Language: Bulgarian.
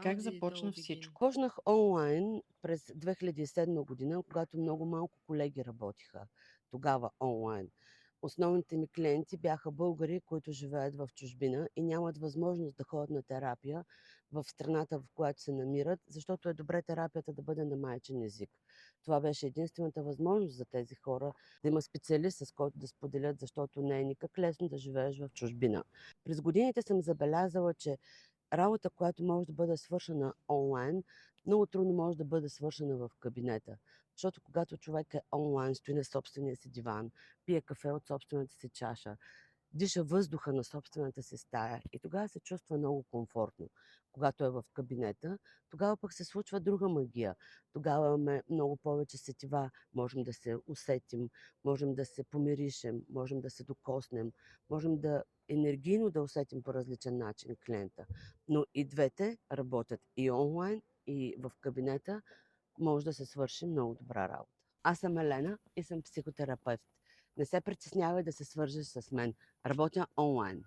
Как започна всичко? Почнах онлайн през 2007 година, когато много малко колеги работиха тогава онлайн. Основните ми клиенти бяха българи, които живеят в чужбина и нямат възможност да ходят на терапия в страната, в която се намират, защото е добре терапията да бъде на майчин език. Това беше единствената възможност за тези хора да има специалист, с който да споделят, защото не е никак лесно да живееш в чужбина. През годините съм забелязала, че работа, която може да бъде свършена онлайн, много трудно може да бъде свършена в кабинета. Защото когато човек е онлайн, стои на собствения си диван, пие кафе от собствената си чаша, диша въздуха на собствената си стая и тогава се чувства много комфортно. Когато е в кабинета, тогава пък се случва друга магия. Тогава имаме много повече сетива, можем да се усетим, можем да се помиришем, можем да се докоснем, можем да енергийно да усетим по различен начин клиента. Но и двете работят и онлайн, и в кабинета може да се свърши много добра работа. Аз съм Елена и съм психотерапевт. Не се притеснявай да се свържеш с мен. Работя онлайн.